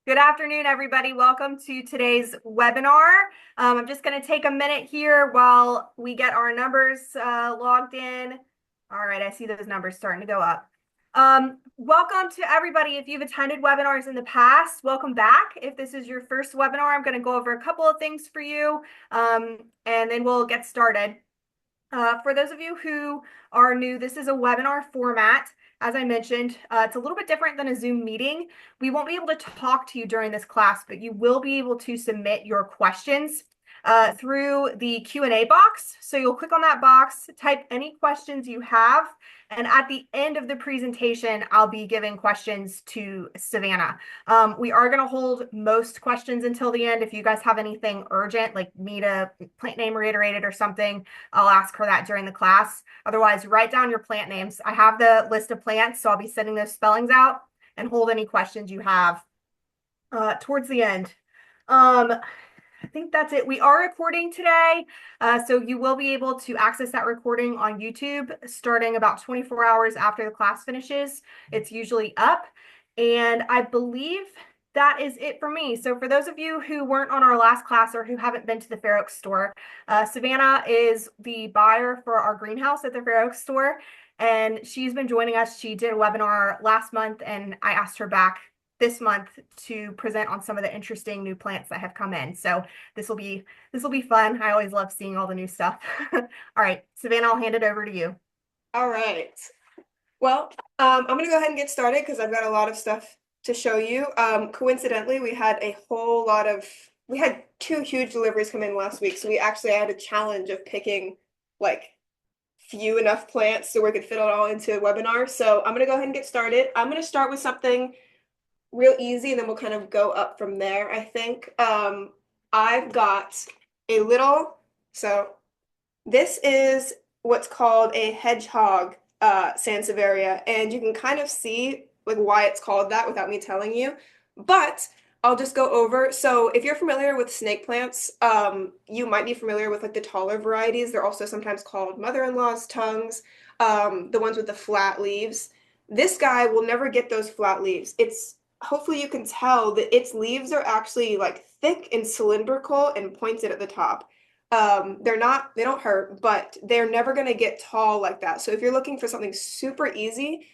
Good afternoon, everybody. Welcome to today's webinar. I'm just going to take a minute here while we get our numbers logged in. All right, I see those numbers starting to go up. Welcome to everybody. If you've attended webinars in the past, welcome back. If this is your first webinar, I'm going to go over a couple of things for you, and then we'll get started. For those of you who are new, this is a webinar format. As I mentioned, it's a little bit different than a Zoom meeting. We won't be able to talk to you during this class, but you will be able to submit your questions through the Q&A box. So you'll click on that box, type any questions you have, and at the end of the presentation, I'll be giving questions to Savannah. We are going to hold most questions until the end. If you guys have anything urgent, like need a plant name reiterated or something, I'll ask her that during the class. Otherwise, write down your plant names. I have the list of plants, so I'll be sending those spellings out and hold any questions you have towards the end. I think that's it. We are recording today, so you will be able to access that recording on YouTube starting about 24 hours after the class finishes. It's usually up, and I believe that is it for me. So for those of you who weren't on our last class or who haven't been to the Fair Oaks store, Savannah is the buyer for our greenhouse at the Fair Oaks store, and she's been joining us. She did a webinar last month, and I asked her back this month to present on some of the interesting new plants that have come in. So this will be fun. I always love seeing all the new stuff. All right, Savannah, I'll hand it over to you. All right. Well, I'm going to go ahead and get started because I've got a lot of stuff to show you. Coincidentally, we had two huge deliveries come in last week. So we actually had a challenge of picking like few enough plants so we could fit it all into a webinar. So I'm going to go ahead and get started. I'm going to start with something real easy and then we'll kind of go up from there, I think. I've got a little, so this is what's called a hedgehog Sansevieria, and you can kind of see like why it's called that without me telling you. But I'll just go over. So if you're familiar with snake plants, you might be familiar with like the taller varieties. They're also sometimes called mother-in-law's tongues, the ones with the flat leaves. This guy will never get those flat leaves. It's hopefully you can tell that its leaves are actually like thick and cylindrical and pointed at the top. They don't hurt, but they're never going to get tall like that. So if you're looking for something super easy,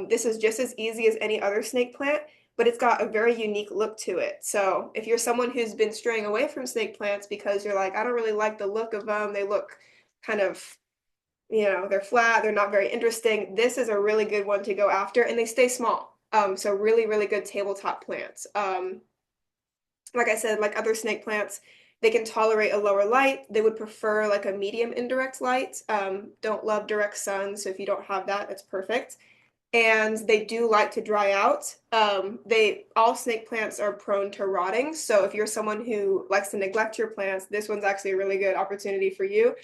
this is just as easy as any other snake plant, but it's got a very unique look to it. So if you're someone who's been straying away from snake plants because you're like, I don't really like the look of them, they look kind of, they're flat, they're not very interesting, this is a really good one to go after, and they stay small. So really, really good tabletop plants. Like I said, like other snake plants, they can tolerate a lower light. They would prefer like a medium indirect light. Don't love direct sun, so if you don't have that, that's perfect. And they do like to dry out. All snake plants are prone to rotting, so if you're someone who likes to neglect your plants, this one's actually a really good opportunity for you.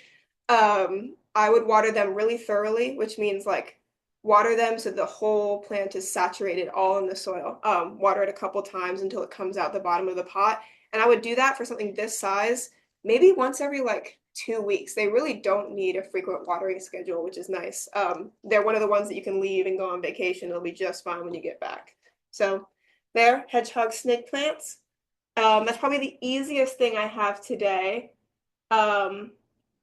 I would water them really thoroughly, which means like water them so the whole plant is saturated all in the soil. Water it a couple times until it comes out the bottom of the pot. And I would do that for something this size, maybe once every like 2 weeks. They really don't need a frequent watering schedule, which is nice. They're one of the ones that you can leave and go on vacation. It'll be just fine when you get back. So there, hedgehog snake plants. That's probably the easiest thing I have today. Um,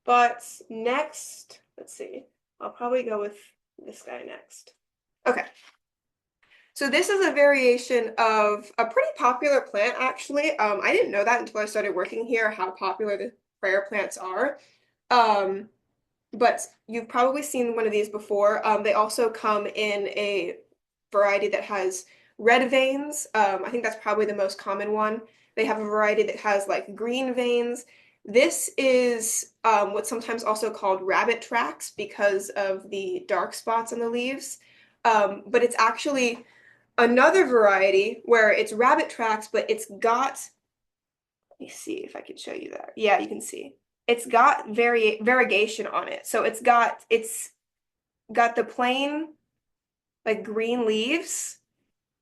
but next, let's see, I'll probably go with this guy next. Okay. So this is a variation of a pretty popular plant, actually. I didn't know that until I started working here, how popular the prayer plants are. But you've probably seen one of these before. They also come in a variety that has red veins. I think that's probably the most common one. They have a variety that has like green veins. This is what's sometimes also called rabbit tracks because of the dark spots on the leaves. But it's actually another variety where it's rabbit tracks, but it's got, let me see if I can show you that. Yeah, you can see. It's got variegation on it. So it's got the plain like green leaves,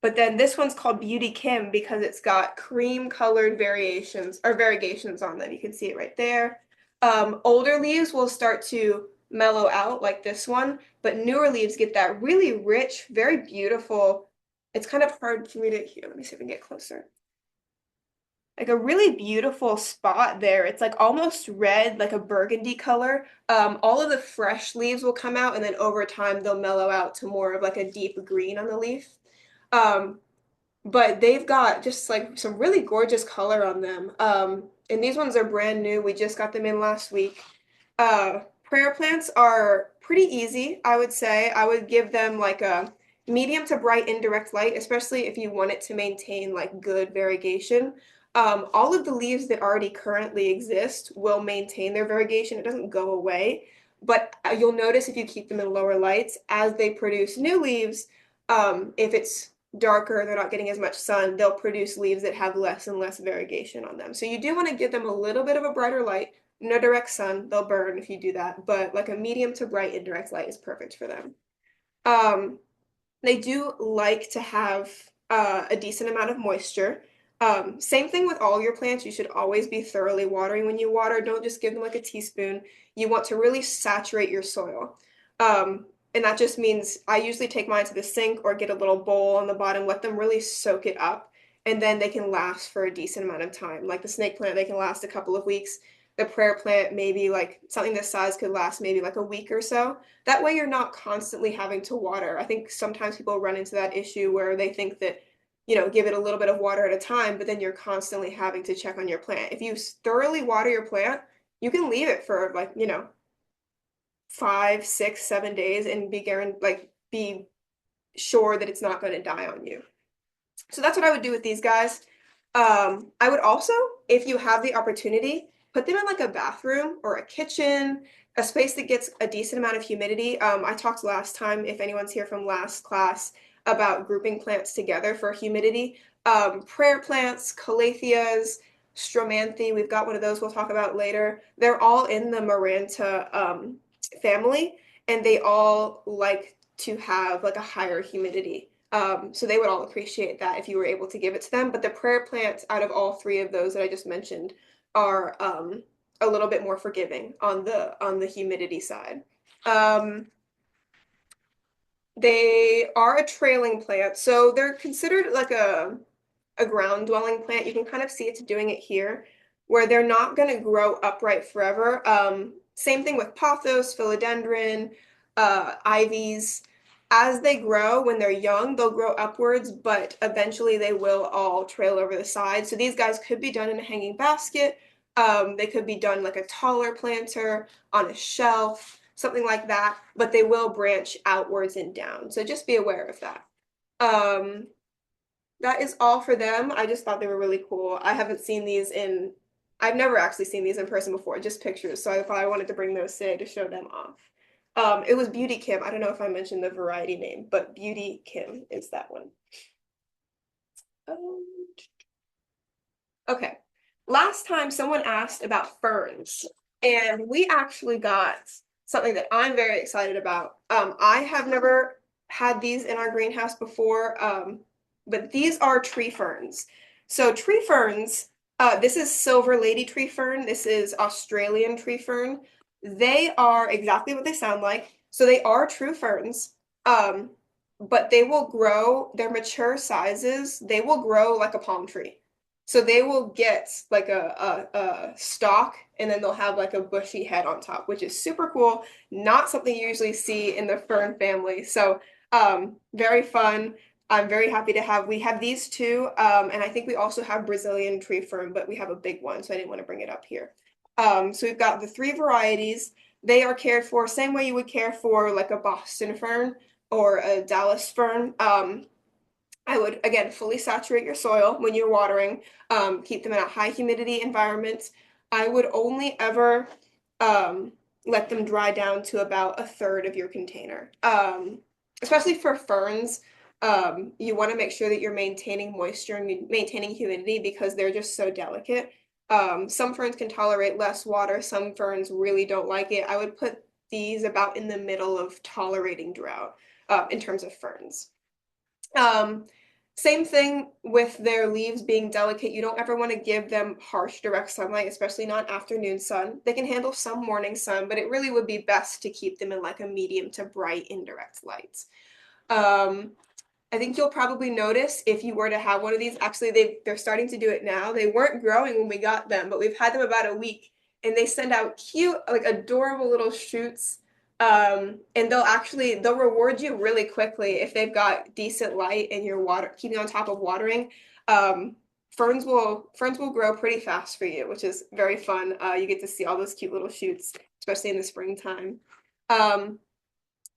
but then this one's called Beauty Kim because it's got cream colored variations or variegations on them. You can see it right there. Older leaves will start to mellow out like this one, but newer leaves get that really rich, very beautiful It's kind of hard for me to here. Let me see if we can get closer. Like a really beautiful spot there. It's like almost red, like a burgundy color. All of the fresh leaves will come out, and then over time they'll mellow out to more of like a deep green on the leaf. Um, but they've got just like some really gorgeous color on them. And these ones are brand new. We just got them in last week. Prayer plants are pretty easy, I would say. I would give them like a medium to bright indirect light, especially if you want it to maintain like good variegation. All of the leaves that already currently exist will maintain their variegation. It doesn't go away, but you'll notice if you keep them in lower lights, as they produce new leaves, if it's darker, they're not getting as much sun, they'll produce leaves that have less and less variegation on them. So you do want to give them a little bit of a brighter light. No direct sun, they'll burn if you do that, but like a medium to bright indirect light is perfect for them. Um, they do like to have a decent amount of moisture. Same thing with all your plants. You should always be thoroughly watering when you water. Don't just give them like a teaspoon. You want to really saturate your soil. And that just means I usually take mine to the sink or get a little bowl on the bottom, let them really soak it up, and then they can last for a decent amount of time. Like the snake plant, they can last a couple of weeks. The prayer plant, maybe like something this size could last maybe like a week or so. That way you're not constantly having to water. I think sometimes people run into that issue where they think that, give it a little bit of water at a time, but then you're constantly having to check on your plant. If you thoroughly water your plant, you can leave it for like, 5, 6, 7 days and be sure that it's not going to die on you. So that's what I would do with these guys. I would also, if you have the opportunity, put them in like a bathroom or a kitchen, a space that gets a decent amount of humidity. I talked last time, if anyone's here from last class, about grouping plants together for humidity. Prayer plants, calatheas, stromanthe, we've got one of those we'll talk about later. They're all in the Maranta family, and they all like to have like a higher humidity. So they would all appreciate that if you were able to give it to them. But the prayer plants, out of all three of those that I just mentioned, are a little bit more forgiving on the humidity side. Um, they are a trailing plant, so they're considered like a ground dwelling plant. You can kind of see it's doing it here, where they're not going to grow upright forever. Same thing with pothos, philodendron, ivies. As they grow, when they're young, they'll grow upwards, but eventually they will all trail over the side. So these guys could be done in a hanging basket. They could be done like a taller planter on a shelf, something like that, but they will branch outwards and down. So just be aware of that. Um, that is all for them. I just thought they were really cool. I've never actually seen these in person before, just pictures. So I thought I wanted to bring those today to show them off. It was Beauty Kim. I don't know if I mentioned the variety name, but Beauty Kim is that one. Um, okay. Last time someone asked about ferns, and we actually got something that I'm very excited about. I have never had these in our greenhouse before, but these are tree ferns. So tree ferns, this is silver lady tree fern. This is Australian tree fern. They are exactly what they sound like. So they are true ferns. But they will grow, their mature sizes, they will grow like a palm tree. So they will get like a stalk, and then they'll have like a bushy head on top, which is super cool. Not something you usually see in the fern family. So very fun. I'm very happy to have, we have these two, and I think we also have Brazilian tree fern, but we have a big one, so I didn't want to bring it up here. So we've got the three varieties. They are cared for same way you would care for like a Boston fern or a Dallas fern. I would, again, fully saturate your soil when you're watering, keep them in a high humidity environment. I would only ever um, let them dry down to about a third of your container. Especially for ferns, you want to make sure that you're maintaining moisture and maintaining humidity because they're just so delicate. Some ferns can tolerate less water, some ferns really don't like it. I would put these about in the middle of tolerating drought in terms of ferns. Um, Same thing with their leaves being delicate. You don't ever want to give them harsh direct sunlight, especially not afternoon sun. They can handle some morning sun, but it really would be best to keep them in like a medium to bright indirect light. Um, I think you'll probably notice if you were to have one of these. Actually, they're starting to do it now. They weren't growing when we got them, but we've had them about a week, and they send out cute, like adorable little shoots. And they'll reward you really quickly if they've got decent light and you're water keeping on top of watering. Um, ferns will grow pretty fast for you, which is very fun. You get to see all those cute little shoots, especially in the springtime. Um,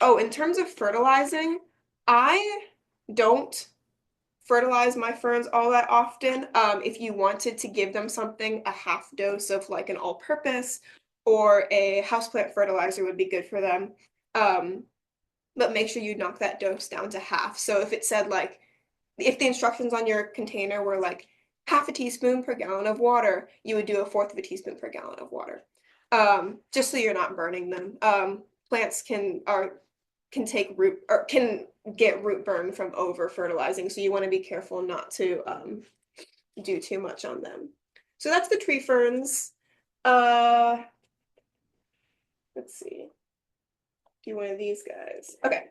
oh, in terms of fertilizing, I don't fertilize my ferns all that often. If you wanted to give them something, a half dose of like an all-purpose or a houseplant fertilizer would be good for them. Um, but make sure you knock that dose down to half. So if it said like, if the instructions on your container were like half a teaspoon per gallon of water, you would do a fourth of a teaspoon per gallon of water. Just so you're not burning them. Plants can take root or can get root burn from over fertilizing, so you want to be careful not to do too much on them. So that's the tree ferns. Uh, let's see. Do one of these guys. Okay.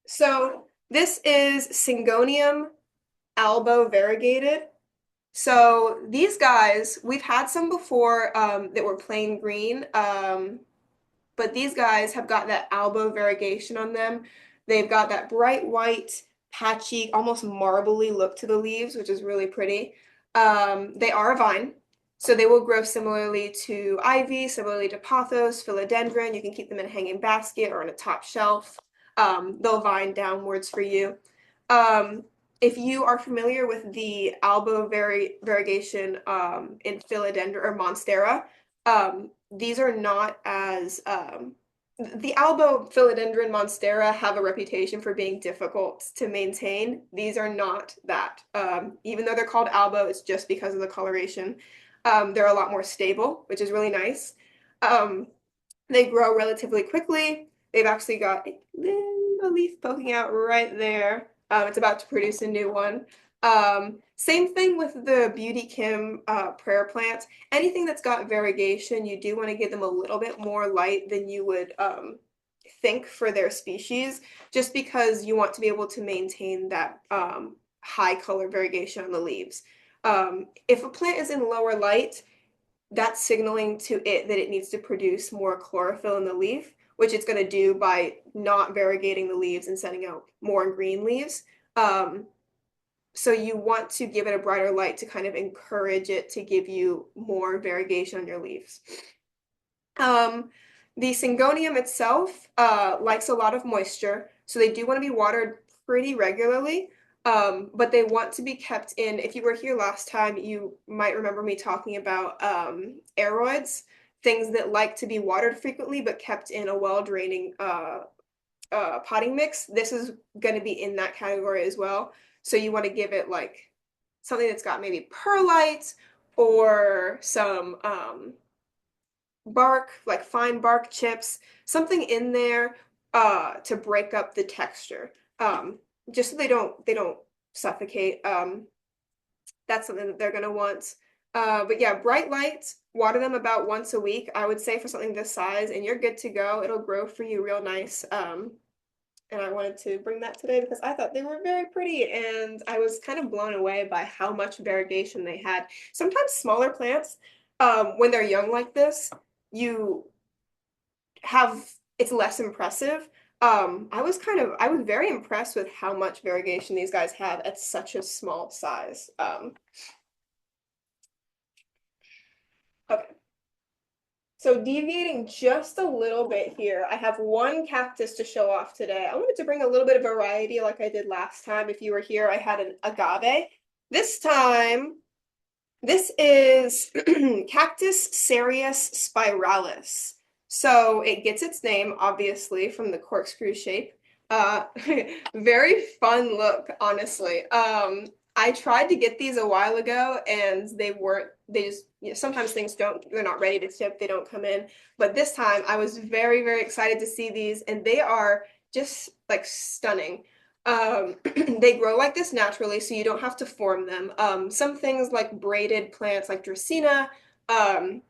So this is Syngonium albo variegated. So these guys, we've had some before that were plain green. But these guys have got that albo variegation on them. They've got that bright white, patchy, almost marbly look to the leaves, which is really pretty. They are a vine, so they will grow similarly to ivy, similarly to pothos, philodendron. You can keep them in a hanging basket or on a top shelf. They'll vine downwards for you. Um, if you are familiar with the albo variegation in philodendron or monstera, these are not as the albo philodendron monstera have a reputation for being difficult to maintain. These are not that. Even though they're called albo, it's just because of the coloration. They're a lot more stable, which is really nice. Um, they grow relatively quickly. They've actually got a little leaf poking out right there. It's about to produce a new one. Same thing with the Beauty Kim prayer plants. Anything that's got variegation, you do want to give them a little bit more light than you would think for their species, just because you want to be able to maintain that high color variegation on the leaves. If a plant is in lower light, that's signaling to it that it needs to produce more chlorophyll in the leaf, which it's going to do by not variegating the leaves and sending out more green leaves. So you want to give it a brighter light to kind of encourage it to give you more variegation on your leaves. The Syngonium itself likes a lot of moisture, so they do want to be watered pretty regularly. But they want to be kept in. If you were here last time, you might remember me talking about aroids, things that like to be watered frequently but kept in a well-draining potting mix. This is going to be in that category as well. So you want to give it like something that's got maybe perlite or some bark, like fine bark chips, something in there to break up the texture. Just so they don't suffocate. That's something that they're gonna want. But yeah, bright lights, water them about once a week, I would say for something this size, and you're good to go. It'll grow for you real nice. And I wanted to bring that today because I thought they were very pretty and I was kind of blown away by how much variegation they had. Sometimes smaller plants, when they're young like this, you have it's less impressive. I was very impressed with how much variegation these guys have at such a small size. Okay. So deviating just a little bit here, I have one cactus to show off today. I wanted to bring a little bit of variety like I did last time. If you were here, I had an agave. This time, this is Cactus Cereus spiralis. So it gets its name, obviously, from the corkscrew shape. Uh, very fun look, honestly. I tried to get these a while ago and they just, sometimes things they're not ready to ship, they don't come in. But this time I was very, very excited to see these and they are just like stunning. They grow like this naturally, so you don't have to form them. Some things like braided plants like Dracaena, um,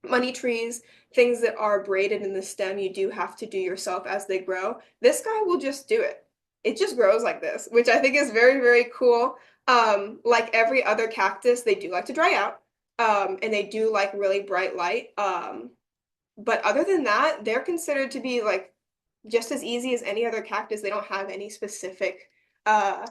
money trees, things that are braided in the stem, you do have to do yourself as they grow. This guy will just do it. it just grows like this, which I think is very, very cool. Like every other cactus, they do like to dry out. And they do like really bright light. But other than that, they're considered to be like just as easy as any other cactus. They don't have any specific uh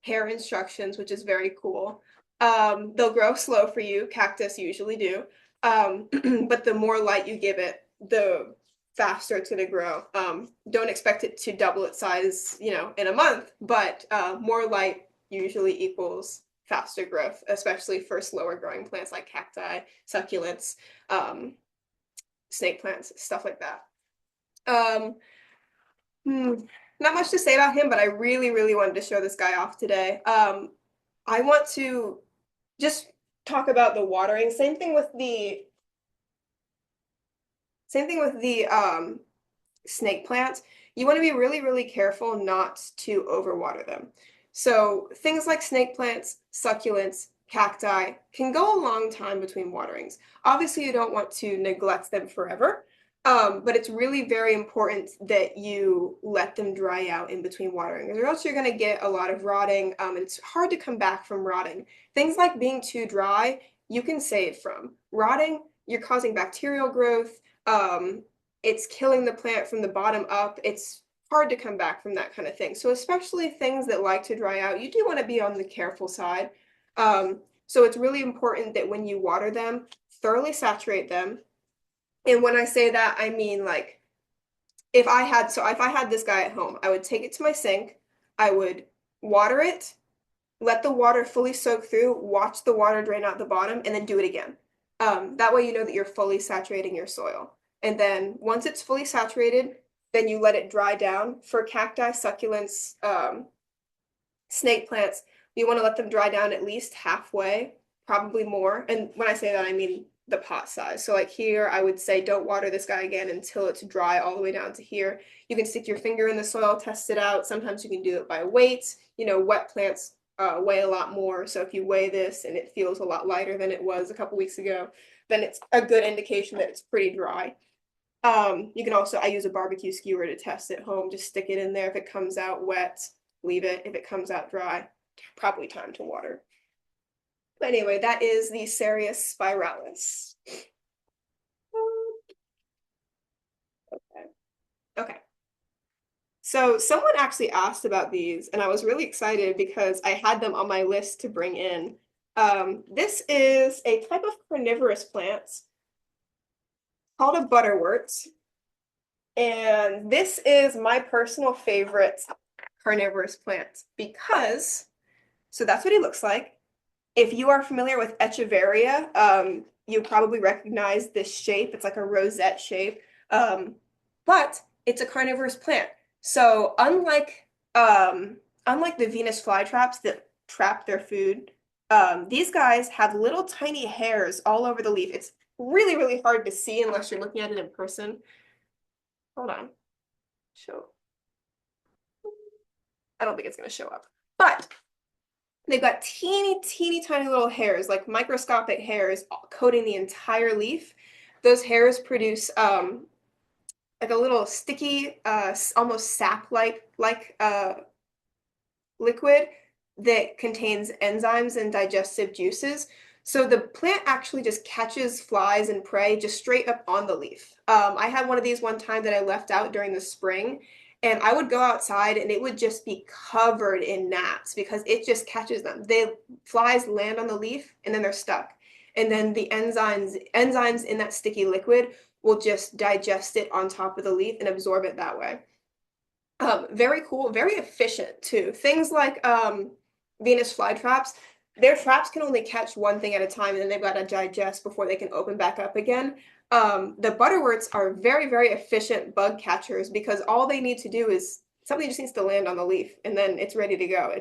hair instructions, which is very cool. They'll grow slow for you, cactus usually do. But the more light you give it, the faster it's going to grow. Don't expect it to double its size, in a month, but more light usually equals faster growth, especially for slower growing plants like cacti, succulents, um, snake plants, stuff like that. Um, hmm, Not much to say about him, but I really, really wanted to show this guy off today. I want to just talk about the watering. Same thing with the snake plants. You want to be really, really careful not to overwater them. So things like snake plants, succulents, cacti can go a long time between waterings. Obviously, you don't want to neglect them forever, but it's really very important that you let them dry out in between waterings, or else you're going to get a lot of rotting, and it's hard to come back from rotting. Things like being too dry, you can save from. Rotting, you're causing bacterial growth. It's killing the plant from the bottom up. It's hard to come back from that kind of thing. So especially things that like to dry out, you do want to be on the careful side. So it's really important that when you water them, thoroughly saturate them. And when I say that, I mean like if I had this guy at home, I would take it to my sink, I would water it, let the water fully soak through, watch the water drain out the bottom, and then do it again. That way you know that you're fully saturating your soil. And then once it's fully saturated, then you let it dry down. For cacti, succulents, snake plants, you want to let them dry down at least halfway, probably more. And when I say that, I mean the pot size. So like here, I would say don't water this guy again until it's dry all the way down to here. You can stick your finger in the soil, test it out. Sometimes you can do it by weight. Wet plants weigh a lot more. So if you weigh this and it feels a lot lighter than it was a couple weeks ago, then it's a good indication that it's pretty dry. You can also, I use a barbecue skewer to test at home. Just stick it in there. If it comes out wet, leave it. If it comes out dry, probably time to water. But anyway, that is the Cereus spiralis. Okay. Okay. So someone actually asked about these, and I was really excited because I had them on my list to bring in. This is a type of carnivorous plant called a butterwort. And this is my personal favorite carnivorous plant because, so that's what he looks like. If you are familiar with Echeveria, you probably recognize this shape. It's like a rosette shape, but it's a carnivorous plant. So unlike the Venus flytraps that trap their food, these guys have little tiny hairs all over the leaf. It's really, really hard to see unless you're looking at it in person. Hold on. Show. I don't think it's going to show up. But they've got teeny, teeny, tiny little hairs, like microscopic hairs coating the entire leaf. Those hairs produce like a little sticky, almost sap-like liquid that contains enzymes and digestive juices. So the plant actually just catches flies and prey just straight up on the leaf. I had one of these one time that I left out during the spring, and I would go outside and it would just be covered in gnats because it just catches them. Flies land on the leaf and then they're stuck. And then the enzymes in that sticky liquid will just digest it on top of the leaf and absorb it that way. Very cool, very efficient too. Things like Venus flytraps, their traps can only catch one thing at a time and then they've got to digest before they can open back up again. The butterworts are very, very efficient bug catchers because all they need to do is something just needs to land on the leaf and then it's ready to go.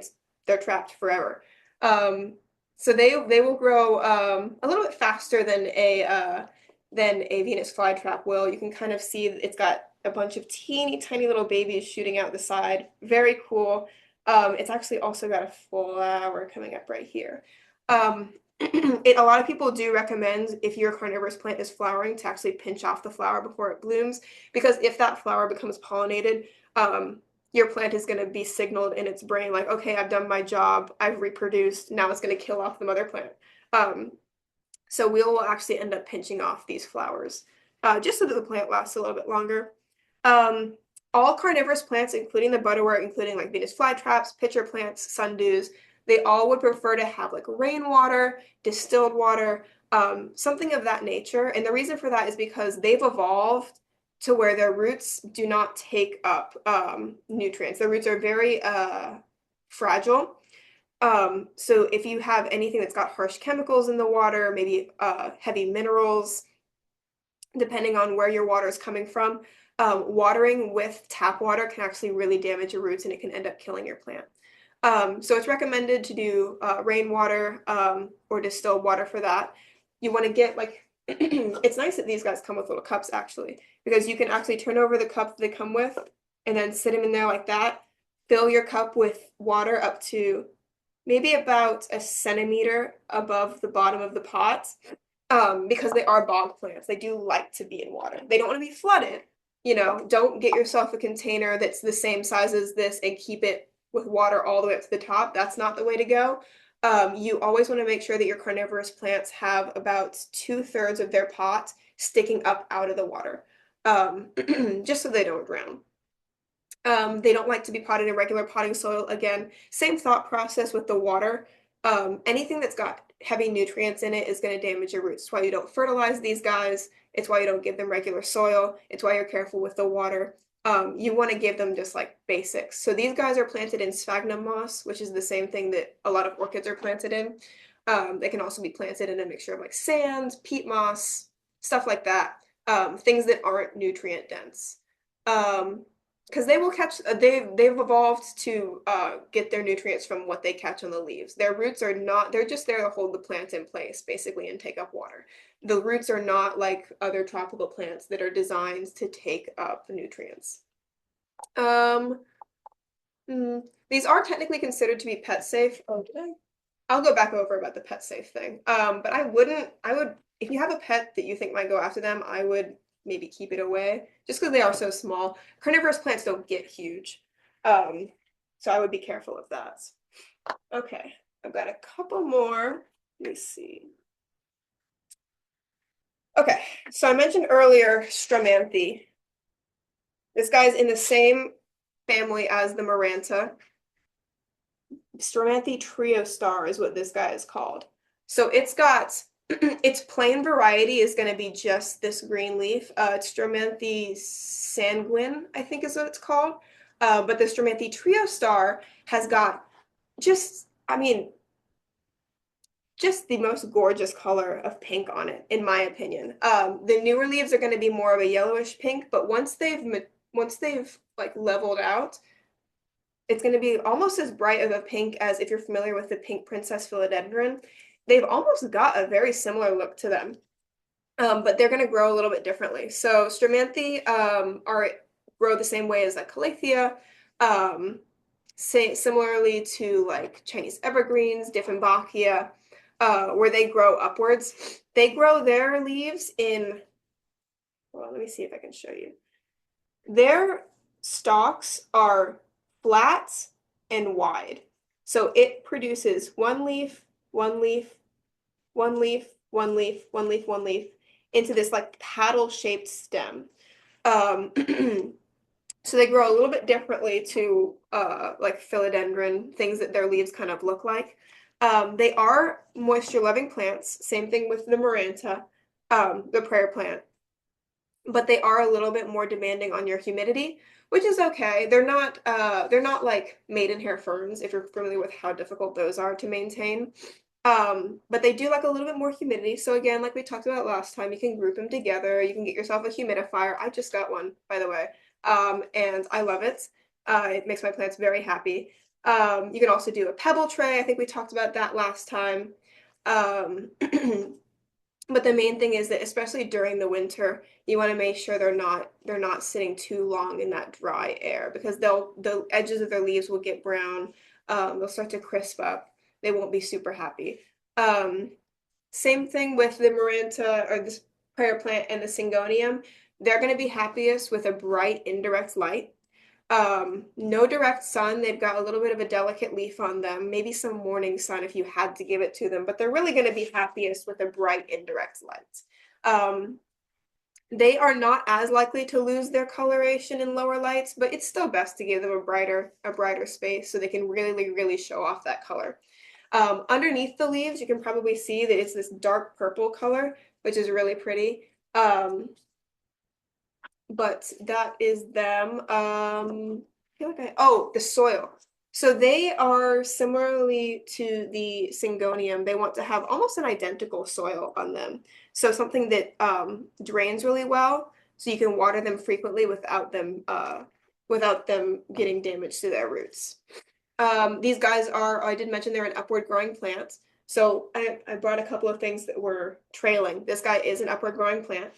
They're trapped forever. So they will grow a little bit faster than a Venus flytrap will. You can kind of see it's got a bunch of teeny tiny little babies shooting out the side. Very cool. It's actually also got a flower coming up right here. A lot of people do recommend if your carnivorous plant is flowering to actually pinch off the flower before it blooms, because if that flower becomes pollinated, your plant is going to be signaled in its brain like, okay, I've done my job, I've reproduced, now it's going to kill off the mother plant. Um, so we'll actually end up pinching off these flowers just so that the plant lasts a little bit longer. Um, all carnivorous plants, including the butterwort, including like Venus flytraps, pitcher plants, sundews, they all would prefer to have like rainwater, distilled water, something of that nature. And the reason for that is because they've evolved to where their roots do not take up nutrients. Their roots are very fragile. So if you have anything that's got harsh chemicals in the water, maybe heavy minerals, depending on where your water is coming from, watering with tap water can actually really damage your roots and it can end up killing your plant. So it's recommended to do rainwater or distilled water for that. You want to get like, it's nice that these guys come with little cups actually, because you can actually turn over the cup they come with and then sit them in there like that. Fill your cup with water up to maybe about a centimeter above the bottom of the pot, because they are bog plants. They do like to be in water. They don't want to be flooded. You know, don't get yourself a container that's the same size as this and keep it with water all the way up to the top. That's not the way to go. You always want to make sure that your carnivorous plants have about 2/3 of their pot sticking up out of the water, just so they don't drown. They don't like to be potted in regular potting soil. Again, same thought process with the water. Anything that's got heavy nutrients in it is going to damage your roots. It's why you don't fertilize these guys. It's why you don't give them regular soil. It's why you're careful with the water. You want to give them just like basics. So these guys are planted in sphagnum moss, which is the same thing that a lot of orchids are planted in. They can also be planted in a mixture of like sand, peat moss, stuff like that. Things that aren't nutrient dense. Because they will catch, they've evolved to get their nutrients from what they catch on the leaves. Their roots are not, they're just there to hold the plant in place, basically, and take up water. The roots are not like other tropical plants that are designed to take up nutrients. Um, these are technically considered to be pet safe. Oh, did I? I'll go back over about the pet safe thing. But I would, if you have a pet that you think might go after them, I would maybe keep it away just because they are so small. Carnivorous plants don't get huge. Um, so I would be careful of that. Okay, I've got a couple more. Let me see. Okay, so I mentioned earlier Stramanthe. This guy's in the same family as the Maranta. Stramanthe Trio Star is what this guy is called. So it's got its plain variety is going to be just this green leaf. It's Stramanthe Sanguine, I think is what it's called. But the Stramanthe Trio Star has got just, I mean, just the most gorgeous color of pink on it, in my opinion. The newer leaves are going to be more of a yellowish pink, but once they've like leveled out, it's going to be almost as bright of a pink as if you're familiar with the pink princess philodendron. They've almost got a very similar look to them, but they're going to grow a little bit differently. So Stramanthe are grow the same way as like Calathea, similarly to like Chinese evergreens, Dieffenbachia, where they grow upwards. They grow their leaves in, well, let me see if I can show you. Their stalks are flat and wide. So it produces one leaf, one leaf, one leaf, one leaf, one leaf, one leaf into this like paddle-shaped stem. Um, so they grow a little bit differently to like philodendron, things that their leaves kind of look like. They are moisture-loving plants. Same thing with the Maranta, the prayer plant, but they are a little bit more demanding on your humidity, which is okay. They're not like maidenhair ferns if you're familiar with how difficult those are to maintain. But they do like a little bit more humidity. So again, like we talked about last time, you can group them together. You can get yourself a humidifier. I just got one, by the way. And I love it. It makes my plants very happy. You can also do a pebble tray. I think we talked about that last time. Um, But the main thing is that especially during the winter, you want to make sure they're not sitting too long in that dry air because the edges of their leaves will get brown. They'll start to crisp up. They won't be super happy. Um, Same thing with the Maranta or this prayer plant and the Syngonium. They're going to be happiest with a bright indirect light. No direct sun. They've got a little bit of a delicate leaf on them, maybe some morning sun if you had to give it to them, but they're really going to be happiest with a bright indirect light. Um, they are not as likely to lose their coloration in lower lights, but it's still best to give them a brighter space so they can really, really show off that color. Underneath the leaves, you can probably see that it's this dark purple color, which is really pretty. But that is them. I feel like oh, the soil. So they are similarly to the Syngonium. They want to have almost an identical soil on them. So something that drains really well, so you can water them frequently without them getting damage to their roots. These guys are, I did mention they're an upward growing plant. So I brought a couple of things that were trailing. This guy is an upward growing plant,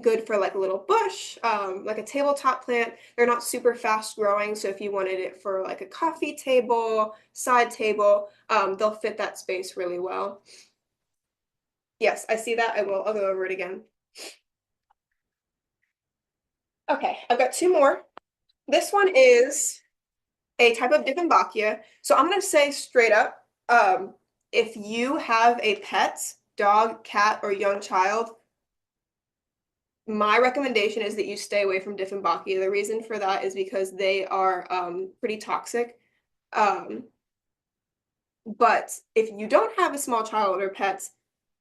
good for like a little bush, like a tabletop plant. They're not super fast growing, so if you wanted it for like a coffee table, side table, they'll fit that space really well. Yes, I see that. I'll go over it again. Okay, I've got two more. This one is a type of Dieffenbachia. So I'm gonna say straight up, if you have a pet, dog, cat, or young child, my recommendation is that you stay away from Dieffenbachia. The reason for that is because they are pretty toxic. Um, but if you don't have a small child or pets,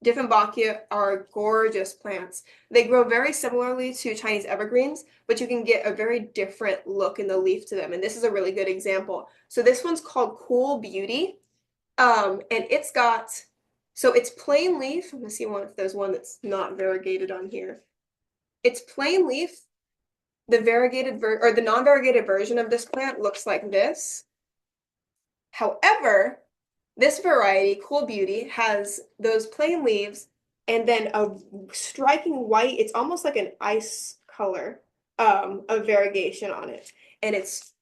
Dieffenbachia are gorgeous plants. They grow very similarly to Chinese evergreens, but you can get a very different look in the leaf to them. And this is a really good example. So this one's called Cool Beauty. And it's plain leaf. I'm gonna see if there's one that's not variegated on here. It's plain leaf. The non-variegated version of this plant looks like this. However, this variety, Cool Beauty, has those plain leaves and then a striking white, it's almost like an ice color, of variegation on it. And it's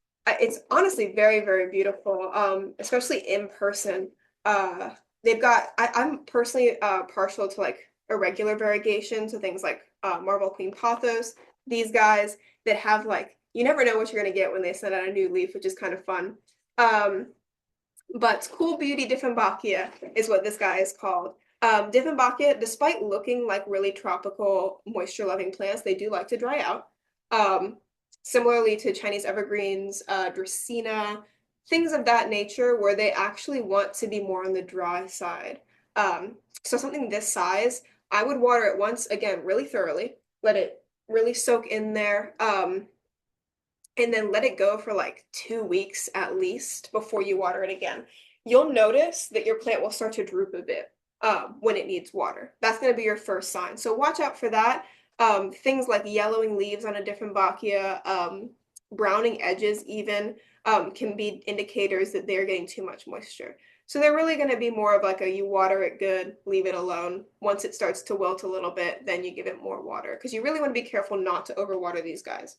honestly very beautiful, especially in person. Uh, I'm personally partial to like irregular variegation, so things like Marble Queen Pothos, these guys that have like, you never know what you're gonna get when they send out a new leaf, which is kind of fun. Um, but Cool Beauty Dieffenbachia is what this guy is called. Dieffenbachia, despite looking like really tropical, moisture-loving plants, they do like to dry out. Um, Similarly to Chinese evergreens, Dracaena, things of that nature, where they actually want to be more on the dry side. So something this size, I would water it once, again, really thoroughly, let it really soak in there. And then let it go for like 2 weeks at least before you water it again. You'll notice that your plant will start to droop a bit when it needs water. That's going to be your first sign. So watch out for that. Things like yellowing leaves on a Dieffenbachia, browning edges even, can be indicators that they're getting too much moisture. So they're really going to be more of like a you water it good, leave it alone. Once it starts to wilt a little bit, then you give it more water because you really want to be careful not to overwater these guys.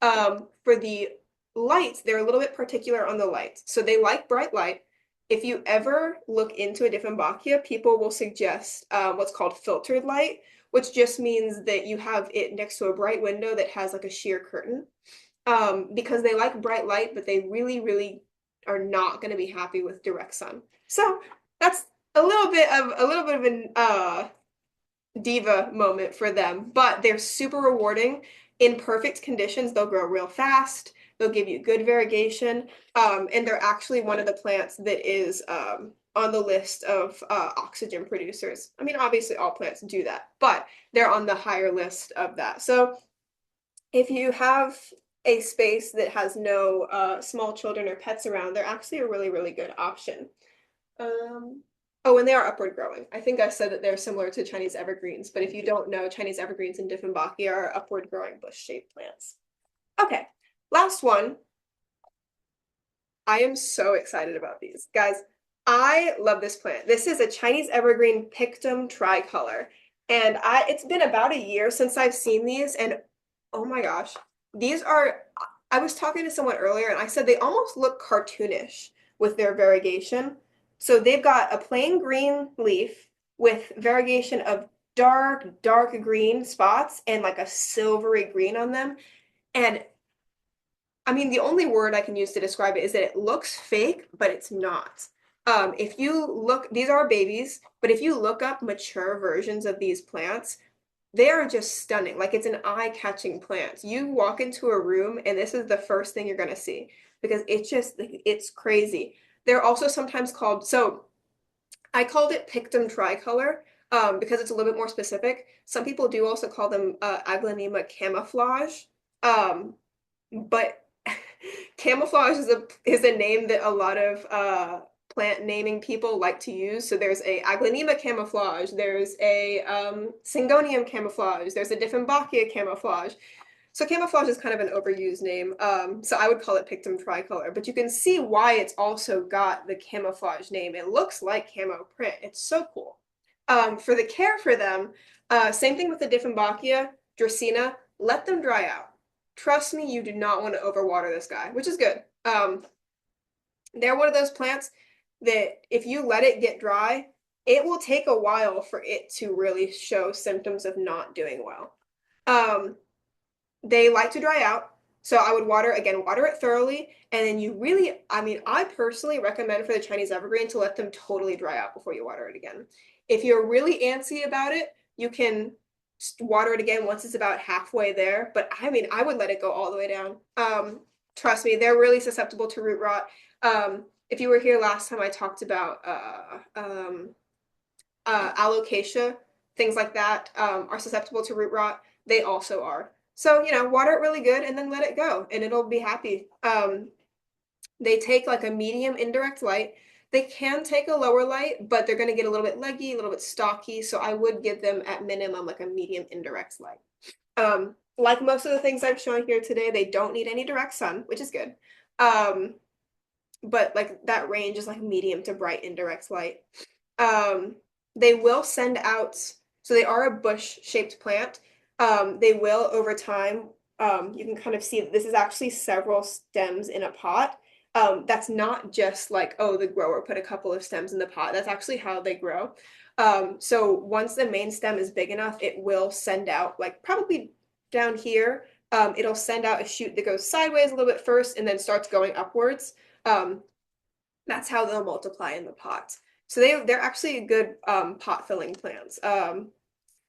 For the lights, they're a little bit particular on the lights. So they like bright light. If you ever look into a Dieffenbachia, people will suggest what's called filtered light, which just means that you have it next to a bright window that has like a sheer curtain. Because they like bright light, but they really are not going to be happy with direct sun. So that's a little bit of an diva moment for them, but they're super rewarding. In perfect conditions, they'll grow real fast. They'll give you good variegation, and they're actually one of the plants that is on the list of oxygen producers. I mean, obviously all plants do that, but they're on the higher list of that. So if you have a space that has no small children or pets around, they're actually a really good option. Um, oh, and they are upward growing. I think I said that they're similar to Chinese evergreens, but if you don't know, Chinese evergreens and Dieffenbachia are upward growing bush-shaped plants. Okay, last one. I am so excited about these. Guys, I love this plant. This is a Chinese evergreen Pictum tricolor. And it's been about a year since I've seen these, and oh my gosh, these are, I was talking to someone earlier and I said they almost look cartoonish with their variegation. So they've got a plain green leaf with variegation of dark green spots and like a silvery green on them. And I mean, the only word I can use to describe it is that it looks fake, but it's not. If you look, these are babies, but if you look up mature versions of these plants, they are just stunning. Like it's an eye-catching plant. You walk into a room and this is the first thing you're gonna see because it's just like it's crazy. They're also sometimes called, so I called it Pictum tricolor because it's a little bit more specific. Some people do also call them Aglaonema camouflage. Um, but camouflage is a name that a lot of plant naming people like to use. So there's a Aglaonema camouflage, there's a Syngonium camouflage, there's a Dieffenbachia camouflage. So camouflage is kind of an overused name. So I would call it Pictum tricolor, but you can see why it's also got the camouflage name. It looks like camo print. It's so cool. For the care for them, same thing with the Dieffenbachia, Dracaena, let them dry out. Trust me, you do not want to overwater this guy, which is good. They're one of those plants that if you let it get dry, it will take a while for it to really show symptoms of not doing well. Um, they like to dry out. So I would water it thoroughly. And then you really, I mean, I personally recommend for the Chinese evergreen to let them totally dry out before you water it again. If you're really antsy about it, you can water it again once it's about halfway there. But I mean, I would let it go all the way down. Trust me, they're really susceptible to root rot. If you were here last time, I talked about alocasia, things like that are susceptible to root rot. They also are. So, you know, water it really good and then let it go and it'll be happy. They take like a medium indirect light. They can take a lower light, but they're going to get a little bit leggy, a little bit stocky. So I would give them at minimum like a medium indirect light. Like most of the things I've shown here today, they don't need any direct sun, which is good. But like that range is like medium to bright indirect light. They will send out, so they are a bush-shaped plant. They will over time, you can kind of see that this is actually several stems in a pot. That's not just like, oh, the grower put a couple of stems in the pot. That's actually how they grow. So once the main stem is big enough, it will send out, like probably down here, it'll send out a shoot that goes sideways a little bit first and then starts going upwards. That's how they'll multiply in the pot. So they're actually good pot filling plants.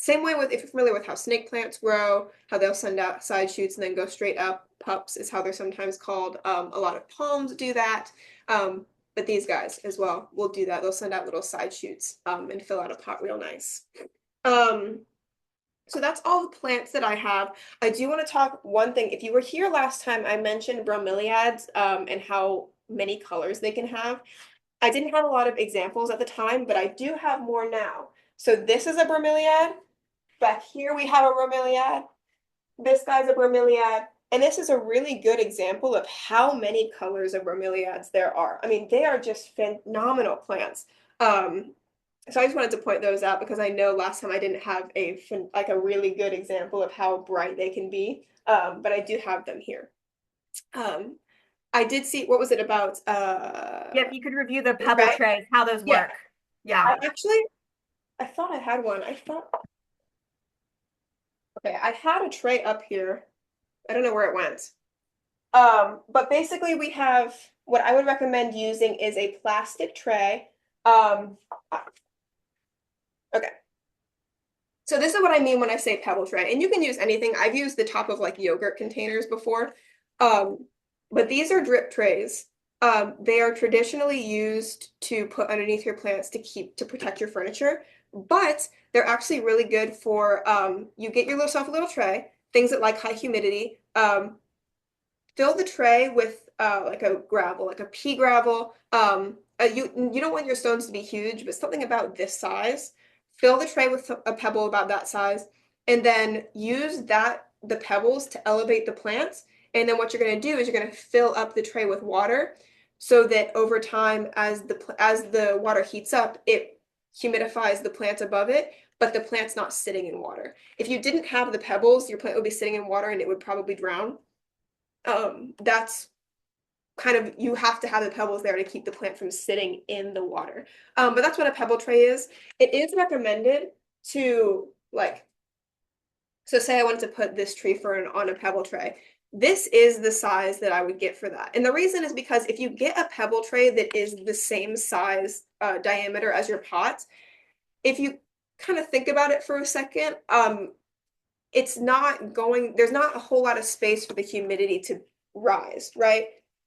Same way with if you're familiar with how snake plants grow, how they'll send out side shoots and then go straight up. Pups is how they're sometimes called. A lot of palms do that. But these guys as well will do that. They'll send out little side shoots and fill out a pot real nice. So that's all the plants that I have. I do want to talk one thing. If you were here last time, I mentioned bromeliads and how many colors they can have. I didn't have a lot of examples at the time, but I do have more now. So this is a bromeliad. Back here we have a bromeliad. This guy's a bromeliad. And this is a really good example of how many colors of bromeliads there are. I mean, they are just phenomenal plants. So I just wanted to point those out because I know last time I didn't have a really good example of how bright they can be, but I do have them here. I did see, what was it about? Yeah, if you could review the pebble Right? trays, how those Yeah, work. Yeah. I thought I had one. Okay, I had a tray up here. I don't know where it went. But basically we have, what I would recommend using is a plastic tray. Okay. So this is what I mean when I say pebble tray. And you can use anything. I've used the top of like yogurt containers before. Um, but these are drip trays. They are traditionally used to put underneath your plants to protect your furniture, but they're actually really good for you get yourself a little tray, things that like high humidity. Fill the tray with like a gravel, like a pea gravel. You don't want your stones to be huge, but something about this size. Fill the tray with a pebble about that size, and then use the pebbles to elevate the plants. And then what you're going to do is you're going to fill up the tray with water, so that over time, as the water heats up, it humidifies the plant above it, but the plant's not sitting in water. If you didn't have the pebbles, your plant would be sitting in water and it would probably drown. That's kind of, you have to have the pebbles there to keep the plant from sitting in the water. But that's what a pebble tray is. It is recommended to like, so say I wanted to put this tree fern on a pebble tray. this is the size that I would get for that. And the reason is because if you get a pebble tray that is the same size diameter as your pot, if you kind of think about it for a second, it's not going, there's not a whole lot of space for the humidity to rise, right?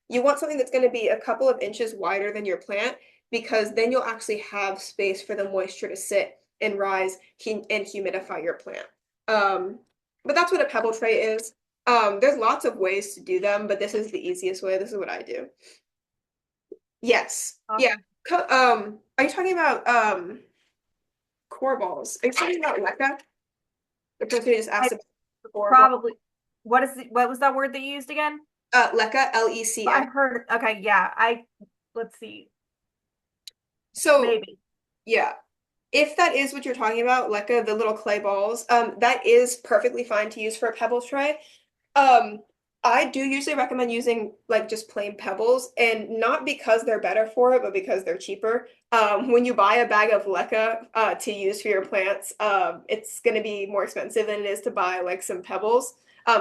You want something that's going to be a couple of inches wider than your plant because then you'll actually have space for the moisture to sit and rise and humidify your plant. Um, but that's what a pebble tray is. There's lots of ways to do them, but this is the easiest way. This is what I do. Yes. Yeah. Awesome. Are you talking about core balls? Are you talking about LECA? The person who just I asked about core ball. probably, what was that word that you used again? LECA, LECA. I've heard, okay, yeah, let's see, So maybe. yeah, if that is what you're talking about, LECA, the little clay balls, that is perfectly fine to use for a pebble tray. Um, I do usually recommend using like just plain pebbles, and not because they're better for it, but because they're cheaper. When you buy a bag of leca to use for your plants, it's going to be more expensive than it is to buy like some pebbles.